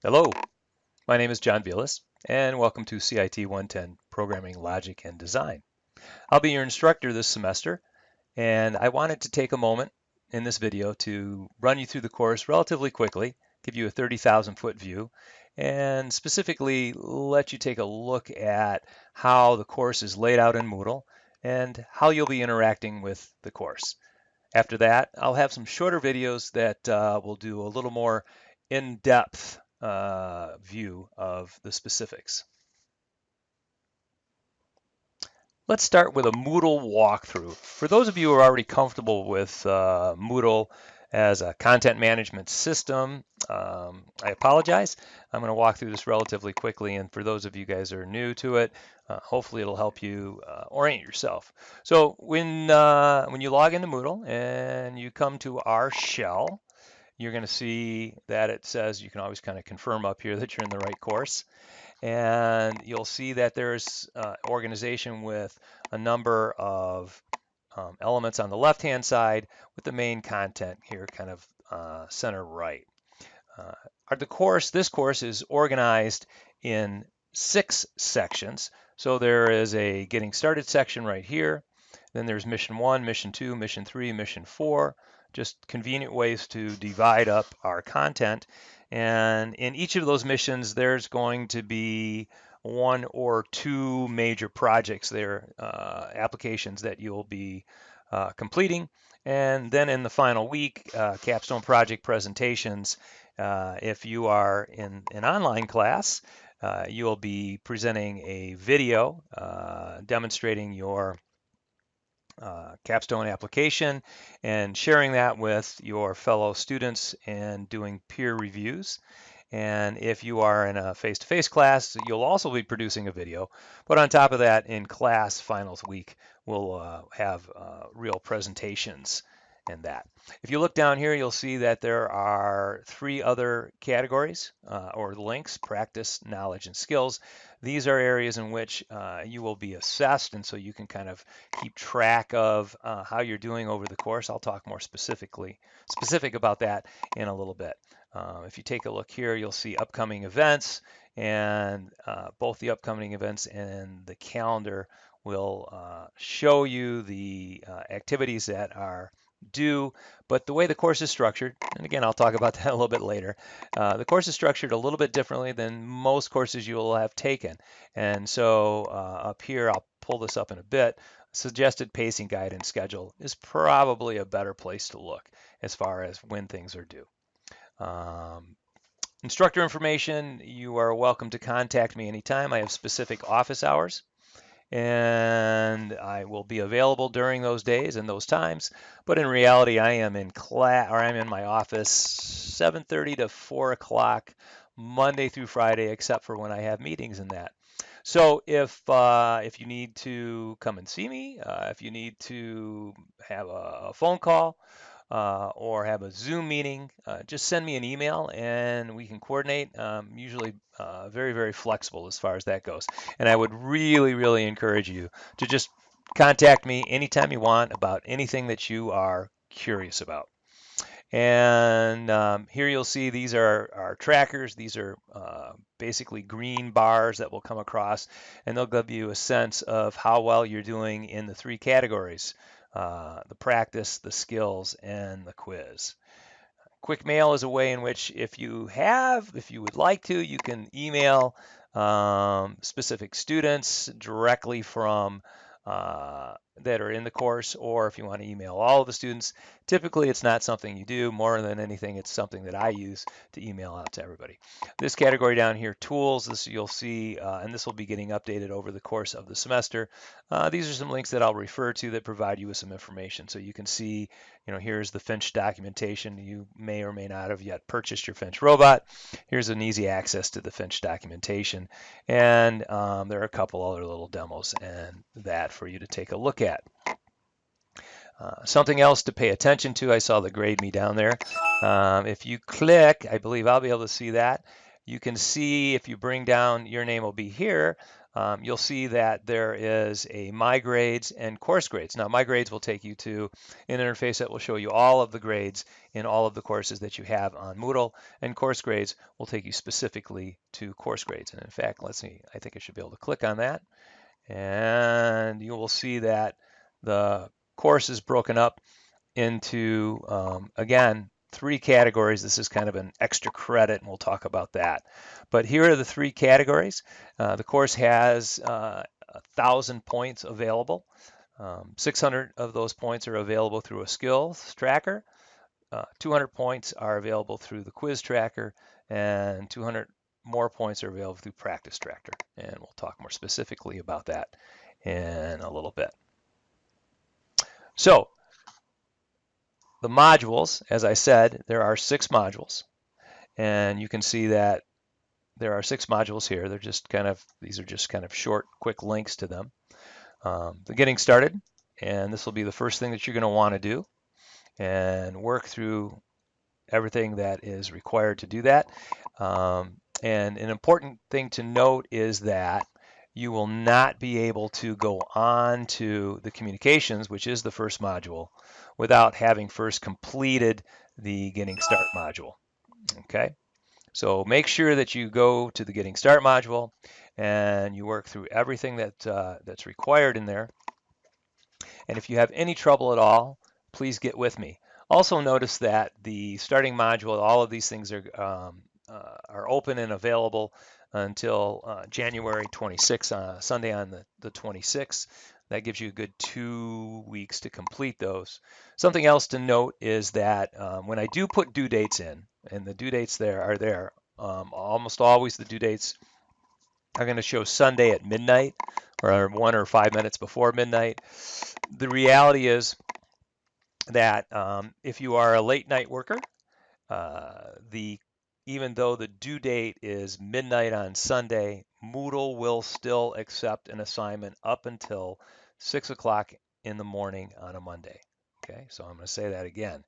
Hello, my name is John Vilas, and welcome to CIT 110 Programming Logic and Design. I'll be your instructor this semester, and I wanted to take a moment in this video to run you through the course relatively quickly, give you a 30,000 foot view, and specifically let you take a look at how the course is laid out in Moodle and how you'll be interacting with the course. After that, I'll have some shorter videos that will do a little more in-depth view of the specifics. Let's start with a Moodle walkthrough. For those of you who are already comfortable with Moodle as a content management system, I apologize. I'm going to walk through this relatively quickly, and for those of you guys who are new to it, hopefully it'll help you orient yourself. So when you log into Moodle and you come to our shell, you're going to see that it says you can always kind of confirm up here that you're in the right course. And you'll see that there's organization with a number of elements on the left-hand side with the main content here kind of center right. This course is organized in 6 sections. So there is a getting started section right here. Then there's mission 1, mission 2, mission 3, mission 4, just convenient ways to divide up our content. And in each of those missions, there's going to be 1 or 2 major projects there, applications that you'll be completing. And then in the final week, capstone project presentations. If you are in an online class, you'll be presenting a video demonstrating your capstone application and sharing that with your fellow students and doing peer reviews. And if you are in a face-to-face class, you'll also be producing a video. But on top of that, in class finals week, we'll have real presentations and that. If you look down here, you'll see that there are 3 other categories or links: practice, knowledge, and skills. These are areas in which you will be assessed, and so you can kind of keep track of how you're doing over the course. I'll talk more specific about that in a little bit. If you take a look here, you'll see upcoming events, and both the upcoming events and the calendar will show you the activities that are due. But the way the course is structured, and again, I'll talk about that a little bit later, the course is structured a little bit differently than most courses you will have taken. And so up here, I'll pull this up in a bit. Suggested pacing guide and schedule is probably a better place to look as far as when things are due. Instructor information, you are welcome to contact me anytime. I have specific office hours, and I will be available during those days and those times. But in reality, I am in class, or I'm in my office 7:30 to 4 o'clock Monday through Friday, except for when I have meetings and that. So if you need to come and see me, if you need to have a phone call, or have a Zoom meeting, just send me an email and we can coordinate. Usually very, very flexible as far as that goes. And I would really, really encourage you to just contact me anytime you want about anything that you are curious about. And here you'll see these are our trackers. These are basically green bars that will come across, and they'll give you a sense of how well you're doing in the 3 categories: the practice, the skills, and the quiz. Quick mail is a way in which if you would like to, you can email specific students directly from that are in the course, or if you want to email all of the students. Typically, it's not something you do. More than anything, it's something that I use to email out to everybody. This category down here, tools, this you'll see, and this will be getting updated over the course of the semester. These are some links that I'll refer to that provide you with some information. So you can see, here's the Finch documentation. You may or may not have yet purchased your Finch robot. Here's an easy access to the Finch documentation. And there are a couple other little demos and that for you to take a look at. Something else to pay attention to, I saw the grade me down there. If you click, I believe I'll be able to see that. You can see if you bring down, your name will be here. you'll see that there is a My Grades and Course Grades. Now, My Grades will take you to an interface that will show you all of the grades in all of the courses that you have on Moodle, and Course Grades will take you specifically to course grades. And in fact, let's see, I think I should be able to click on that, and you will see that the course is broken up into, again, 3 categories. This is kind of an extra credit, and we'll talk about that. But here are the 3 categories. The course has 1,000 points available. 600 of those points are available through a skills tracker. 200 points are available through the quiz tracker, and 200 more points are available through practice tracker. And we'll talk more specifically about that in a little bit. So the modules, as I said, there are 6 modules, and you can see that there are 6 modules here. They're just kind of, these are just kind of short, quick links to them. They're getting started, and this will be the first thing that you're going to want to do and work through everything that is required to do that. And an important thing to note is that you will not be able to go on to the communications, which is the first module, without having first completed the Getting Start module. Okay, so make sure that you go to the Getting Start module and you work through everything that's required in there. And if you have any trouble at all, please get with me. Also notice that the starting module, all of these things are open and available until January 26th, Sunday on the 26th. That gives you a good 2 weeks to complete those. Something else to note is that when I do put due dates in, and the due dates there are there, almost always the due dates are going to show Sunday at midnight or 1 or 5 minutes before midnight. The reality is that if you are a late night worker, even though the due date is midnight on Sunday, Moodle will still accept an assignment up until 6 o'clock in the morning on a Monday. Okay, so I'm going to say that again.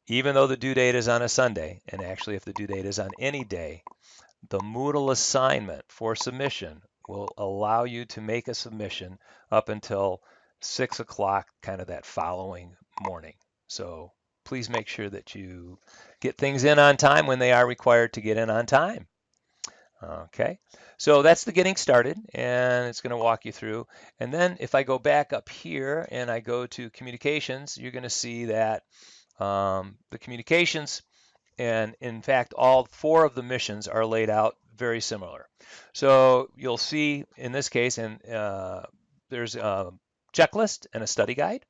Even though the due date is on a Sunday, and actually if the due date is on any day, the Moodle assignment for submission will allow you to make a submission up until 6 o'clock, kind of that following morning. So please make sure that you get things in on time when they are required to get in on time. Okay, so that's the getting started, and it's going to walk you through. And then if I go back up here and I go to communications, you're going to see that the communications, and in fact, all 4 of the missions are laid out very similar. So you'll see in this case, and there's a checklist and a study guide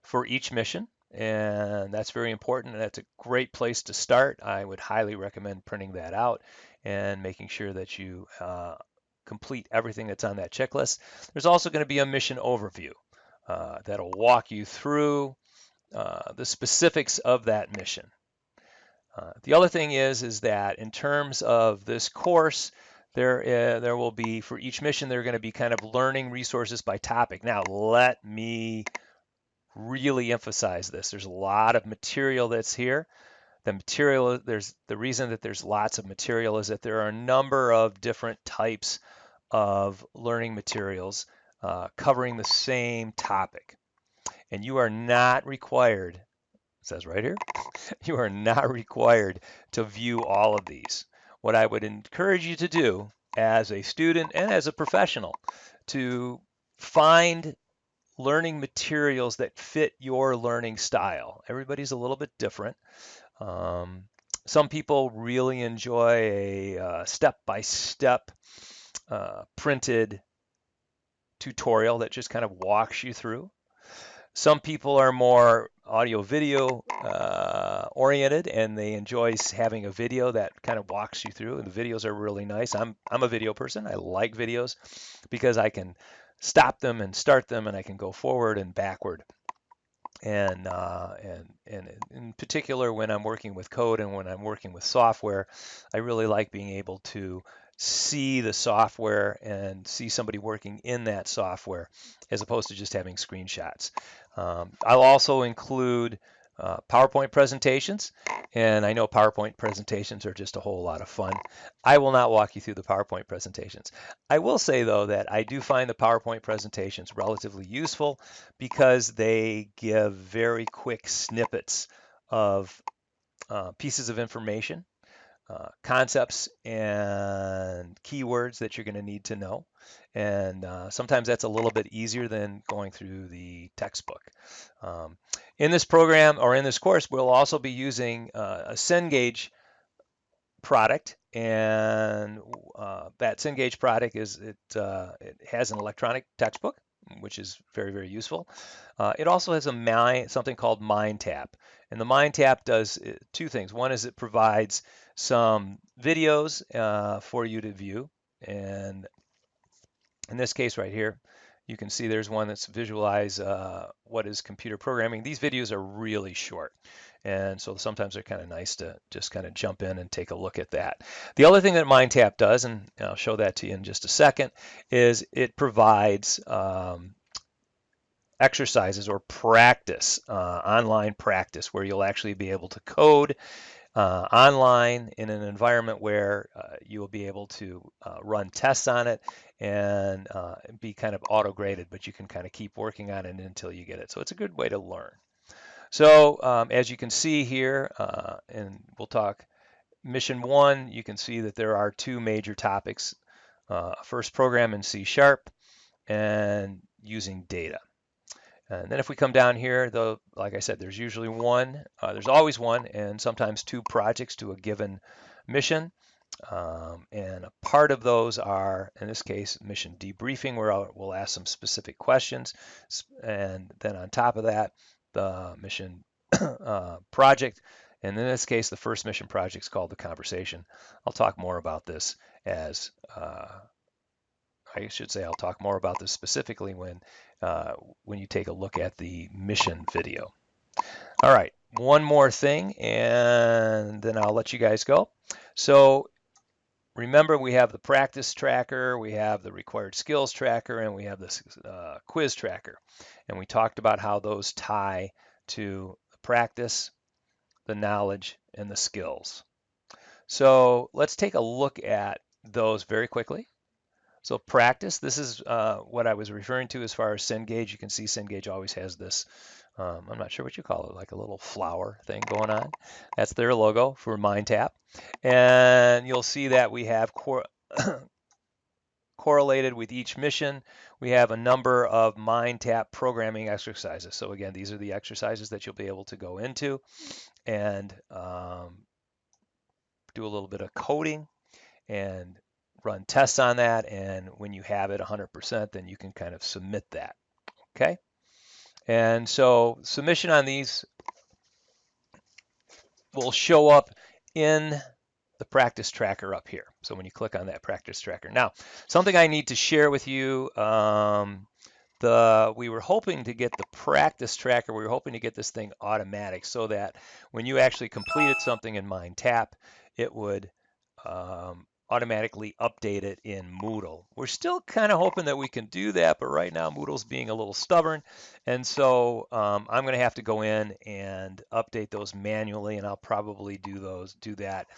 for each mission, and that's very important, and that's a great place to start. I would highly recommend printing that out and making sure that you complete everything that's on that checklist. There's also going to be a mission overview that'll walk you through the specifics of that mission. The other thing is that in terms of this course, there will be, for each mission, there are going to be kind of learning resources by topic. Now, let me really emphasize this. There's a lot of material that's here. The reason that there's lots of material is that there are a number of different types of learning materials covering the same topic. And you are not required, it says right here, you are not required to view all of these. What I would encourage you to do as a student and as a professional, to find learning materials that fit your learning style. Everybody's a little bit different. Some people really enjoy a step-by-step printed tutorial that just kind of walks you through. Some people are more audio video oriented, and they enjoy having a video that kind of walks you through, and the videos are really nice. I'm a video person. I like videos because I can stop them and start them, and I can go forward and backward. And in particular, when I'm working with code and when I'm working with software, I really like being able to see the software and see somebody working in that software as opposed to just having screenshots. I'll also include PowerPoint presentations, and I know PowerPoint presentations are just a whole lot of fun. I will not walk you through the PowerPoint presentations. I will say, though, that I do find the PowerPoint presentations relatively useful because they give very quick snippets of pieces of information, concepts and keywords that you're going to need to know. And sometimes that's a little bit easier than going through the textbook. In this program or in this course, we'll also be using a Cengage product, and that Cengage product it has an electronic textbook, which is very, very useful. It also has something called MindTap, and the MindTap does two things. One is it provides some videos for you to view, and in this case right here, you can see there's one that's visualize what is computer programming. These videos are really short, and so sometimes they're kind of nice to just kind of jump in and take a look at that. The other thing that MindTap does, and I'll show that to you in just a second, is it provides exercises or practice, online practice, where you'll actually be able to code online in an environment where you will be able to run tests on it and be kind of auto-graded, but you can kind of keep working on it until you get it. So it's a good way to learn. So as you can see here, and we'll talk mission 1, you can see that there are 2 major topics. First, program in C# and using data. And then if we come down here, though, like I said, there's usually there's always one, and sometimes 2 projects to a given mission. And a part of those are, in this case, mission debriefing, where we'll ask some specific questions. And then on top of that, the mission project. And in this case, the first mission project is called the conversation. I'll talk more about this I should say I'll talk more about this specifically when you take a look at the mission video. All right, one more thing, and then I'll let you guys go. So remember, we have the practice tracker, we have the required skills tracker, and we have this quiz tracker. And we talked about how those tie to the practice, the knowledge, and the skills. So let's take a look at those very quickly. So practice, this is what I was referring to as far as Cengage. You can see Cengage always has this, I'm not sure what you call it, like a little flower thing going on. That's their logo for MindTap. And you'll see that we have correlated with each mission, we have a number of MindTap programming exercises. So again, these are the exercises that you'll be able to go into and do a little bit of coding and run tests on that, and when you have it 100%, then you can kind of submit that, okay? And so submission on these will show up in the practice tracker up here. So when you click on that practice tracker. Now, something I need to share with you, we were hoping to get the practice tracker, we were hoping to get this thing automatic so that when you actually completed something in MindTap, it would automatically update it in Moodle. We're still kind of hoping that we can do that, but right now Moodle's being a little stubborn, and so I'm going to have to go in and update those manually, and I'll probably do that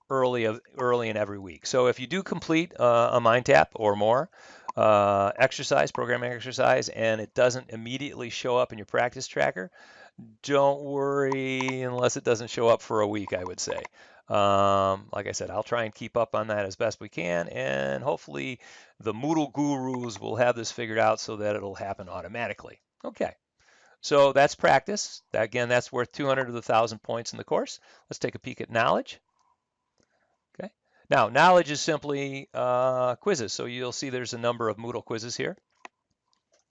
early in every week. So if you do complete a MindTap or more programming exercise, and it doesn't immediately show up in your practice tracker, don't worry unless it doesn't show up for a week, I would say. Like I said, I'll try and keep up on that as best we can, and hopefully the Moodle gurus will have this figured out so that it'll happen automatically. Okay, so that's practice. Again, that's worth 200 of the 1,000 points in the course. Let's take a peek at knowledge. Okay, now knowledge is simply quizzes. So you'll see there's a number of Moodle quizzes here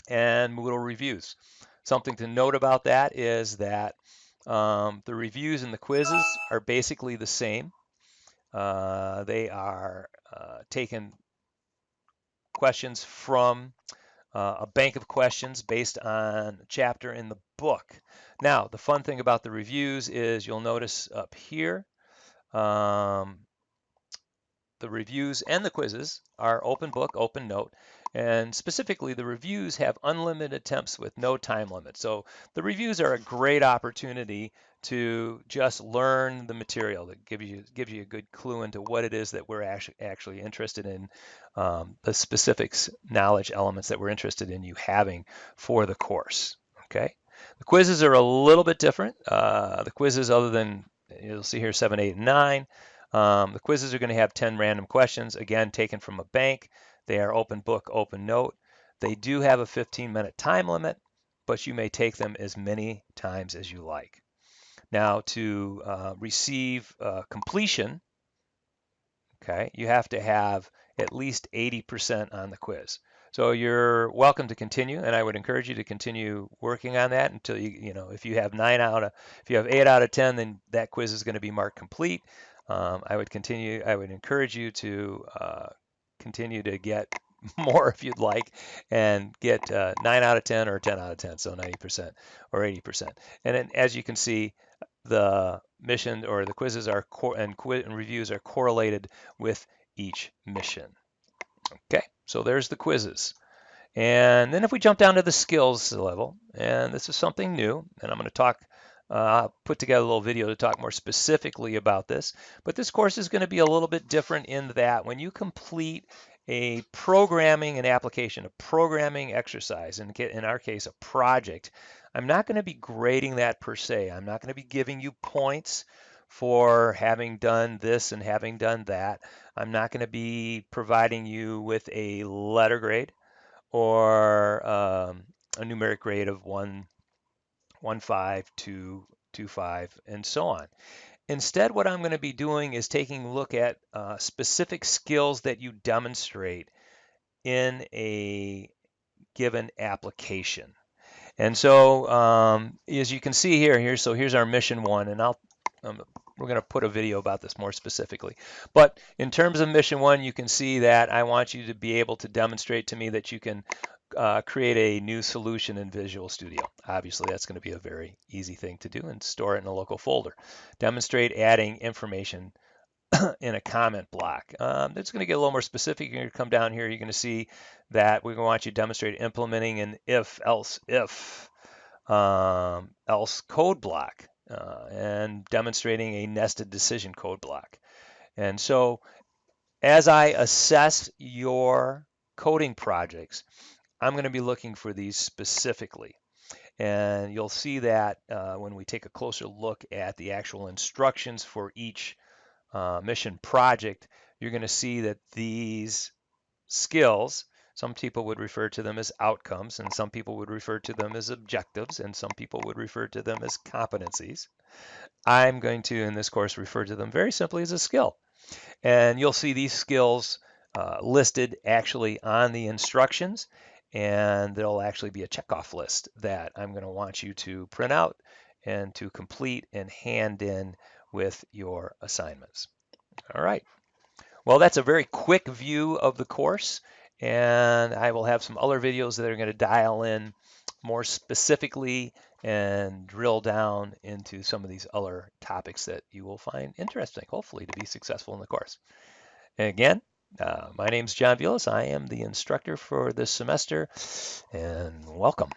and Moodle reviews. Something to note about that is that the reviews and the quizzes are basically the same. They are taken questions from a bank of questions based on a chapter in the book. Now, the fun thing about the reviews is you'll notice up here, the the reviews and the quizzes are open book, open note, and specifically the reviews have unlimited attempts with no time limit. So the reviews are a great opportunity to just learn the material. That gives you a good clue into what it is that we're actually interested in, the specifics, knowledge elements that we're interested in you having for the course. Okay. The quizzes are a little bit different. The quizzes, other than you'll see here 7, 8, and 9, the quizzes are going to have 10 random questions, again, taken from a bank. They are open book, open note. They do have a 15-minute time limit, but you may take them as many times as you like. Now, to receive completion, okay, you have to have at least 80% on the quiz. So you're welcome to continue, and I would encourage you to continue working on that until if you have 8 out of 10, then that quiz is going to be marked complete. I would encourage you to continue to get more if you'd like, and get 9 out of 10 or 10 out of 10, so 90% or 80%. And then, as you can see, the mission or the quizzes are and reviews are correlated with each mission. Okay, so there's the quizzes. And then if we jump down to the skills level, and this is something new, and I'm going to put together a little video to talk more specifically about this. But this course is going to be a little bit different in that when you complete a programming and application, a programming exercise, and in our case, a project, I'm not going to be grading that per se. I'm not going to be giving you points for having done this and having done that. I'm not going to be providing you with a letter grade or a numeric grade of 1, 1.5, 2, 2.5, and so on. Instead, what I'm going to be doing is taking a look at specific skills that you demonstrate in a given application. And so, as you can see here's our mission 1, and we're going to put a video about this more specifically. But in terms of mission 1, you can see that I want you to be able to demonstrate to me that you can create a new solution in Visual Studio. Obviously, that's going to be a very easy thing to do, and store it in a local folder. Demonstrate adding information in a comment block. It's going to get a little more specific. You're going to come down here. You're going to see that we're going to want you to demonstrate implementing an if else code block, and demonstrating a nested decision code block. And so as I assess your coding projects, I'm going to be looking for these specifically. And you'll see that when we take a closer look at the actual instructions for each mission project, you're going to see that these skills, some people would refer to them as outcomes, and some people would refer to them as objectives, and some people would refer to them as competencies. I'm going to, in this course, refer to them very simply as a skill. And you'll see these skills listed actually on the instructions, and there'll actually be a checkoff list that I'm going to want you to print out and to complete and hand in with your assignments. All right. Well, that's a very quick view of the course, and I will have some other videos that are going to dial in more specifically and drill down into some of these other topics that you will find interesting, hopefully, to be successful in the course. And again, my name's John Vilas. I am the instructor for this semester, and welcome.